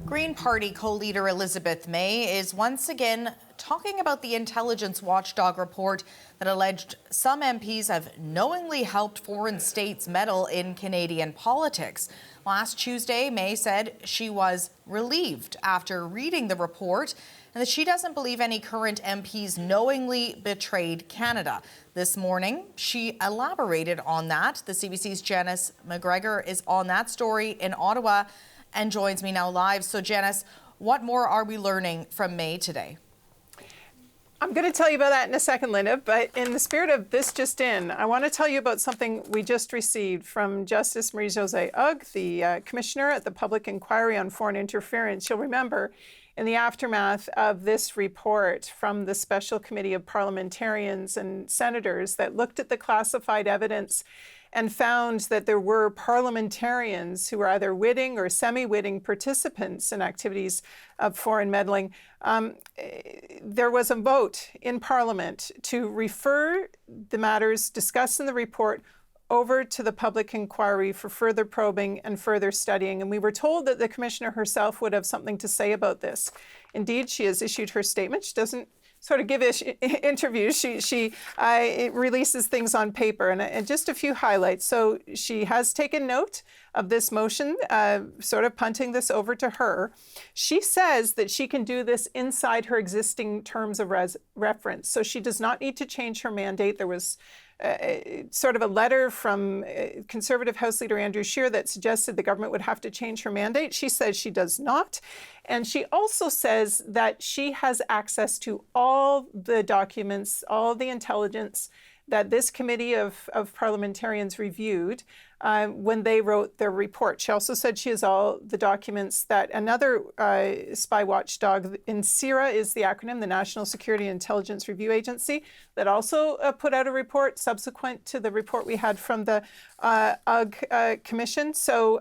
Green Party co-leader Elizabeth May is once again talking about the intelligence watchdog report that alleged some MPs have knowingly helped foreign states meddle in Canadian politics. Last Tuesday, May said she was relieved after reading the report and that she doesn't believe any current MPs knowingly betrayed Canada. This morning, she elaborated on that. The CBC's Janice McGregor is on that story in Ottawa and joins me now live. So Janice, what more are we learning from May today? I'm going to tell you about that in a second, Linda, but in the spirit of this just in, I want to tell you about something we just received from Justice Marie-Josée Ugg, the Commissioner at the Public Inquiry on Foreign Interference. You'll remember in the aftermath of this report from the Special Committee of Parliamentarians and Senators that looked at the classified evidence and found that there were parliamentarians who were either witting or semi-witting participants in activities of foreign meddling. There was a vote in Parliament to refer the matters discussed in the report over to the public inquiry for further probing and further studying. And we were told that the Commissioner herself would have something to say about this. Indeed, she has issued her statement. She doesn't sort of give interviews. She releases things on paper, and just a few highlights. So she has taken note of this motion, sort of punting this over to her. She says that she can do this inside her existing terms of reference. So she does not need to change her mandate. There was sort of a letter from Conservative House Leader Andrew Scheer that suggested the government would have to change her mandate. She says she does not. And she also says that she has access to all the documents, all the intelligence that this committee of parliamentarians reviewed when they wrote their report. She also said she has all the documents that another spy watchdog, NSIRA is the acronym, the National Security and Intelligence Review Agency, that also put out a report subsequent to the report we had from the UGG Commission. So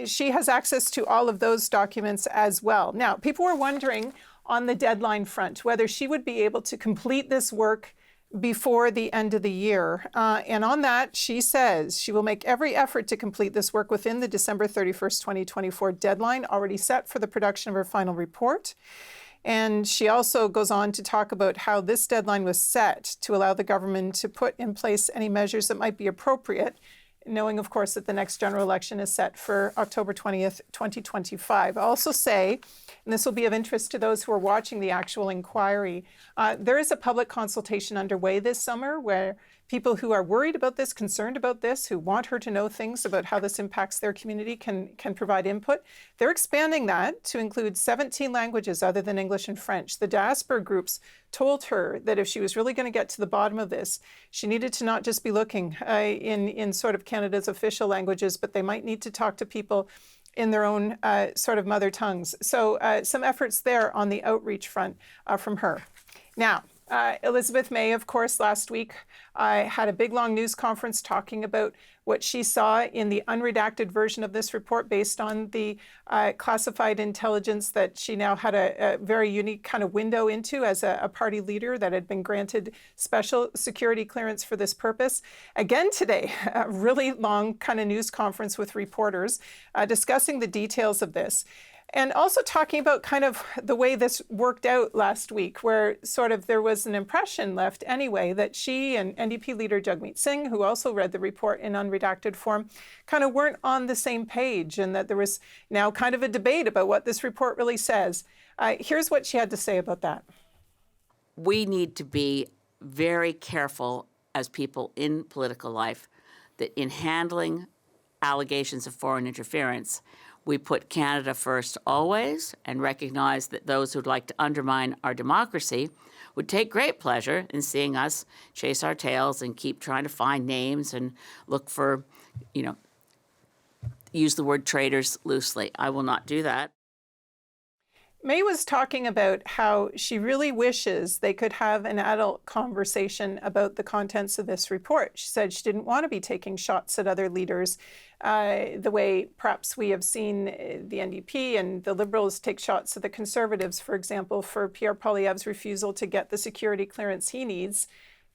she has access to all of those documents as well. Now, people were wondering on the deadline front whether she would be able to complete this work before the end of the year. And on that, she says she will make every effort to complete this work within the December 31st, 2024 deadline already set for the production of her final report. And she also goes on to talk about how this deadline was set to allow the government to put in place any measures that might be appropriate, knowing, of course, that the next general election is set for October 20th, 2025. I'll also say, and this will be of interest to those who are watching the actual inquiry, there is a public consultation underway this summer where people who are worried about this, concerned about this, who want her to know things about how this impacts their community can provide input. They're expanding that to include 17 languages other than English and French. The diaspora groups told her that if she was really going to get to the bottom of this, she needed to not just be looking in sort of Canada's official languages, but they might need to talk to people in their own sort of mother tongues. So some efforts there on the outreach front from her. Now, Elizabeth May, of course, last week had a big, long news conference talking about what she saw in the unredacted version of this report based on the classified intelligence that she now had a very unique kind of window into as a party leader that had been granted special security clearance for this purpose. Again today, a really long kind of news conference with reporters discussing the details of this. And also talking about kind of the way this worked out last week, where sort of there was an impression left anyway that she and NDP leader Jagmeet Singh, who also read the report in unredacted form, kind of weren't on the same page, and that there was now kind of a debate about what this report really says. Here's what she had to say about that. We need to be very careful as people in political life that in handling allegations of foreign interference, we put Canada first always and recognize that those who'd like to undermine our democracy would take great pleasure in seeing us chase our tails and keep trying to find names and look for, use the word traitors loosely. I will not do that. May was talking about how she really wishes they could have an adult conversation about the contents of this report. She said she didn't want to be taking shots at other leaders the way perhaps we have seen the NDP and the Liberals take shots at the Conservatives, for example, for Pierre Poilievre's refusal to get the security clearance he needs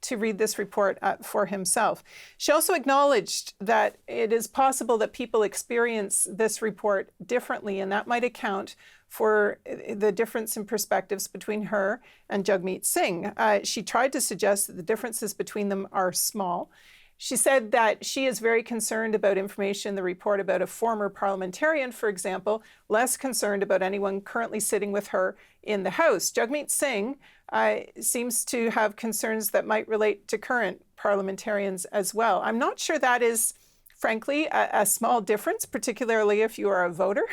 to read this report for himself. She also acknowledged that it is possible that people experience this report differently, and that might account for the difference in perspectives between her and Jagmeet Singh. She tried to suggest that the differences between them are small. She said that she is very concerned about information in the report about a former parliamentarian, for example, less concerned about anyone currently sitting with her in the House. Jagmeet Singh seems to have concerns that might relate to current parliamentarians as well. I'm not sure that is, frankly, a small difference, particularly if you are a voter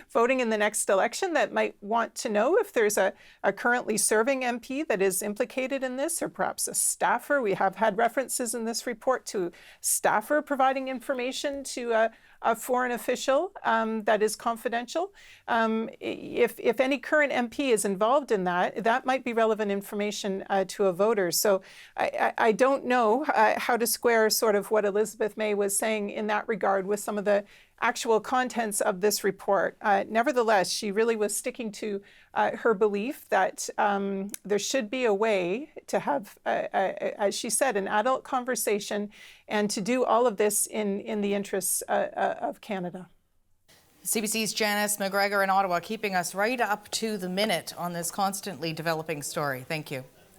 voting in the next election that might want to know if there's a currently serving MP that is implicated in this, or perhaps a staffer. We have had references in this report to staffer providing information to a foreign official that is confidential. If any current MP is involved in that, that might be relevant information to a voter. So I don't know how to square sort of what Elizabeth May was saying in that regard with some of the actual contents of this report. Nevertheless, she really was sticking to her belief that there should be a way to have, as she said, an adult conversation, and to do all of this in the interests of Canada. CBC's Janice McGregor in Ottawa, keeping us right up to the minute on this constantly developing story. Thank you.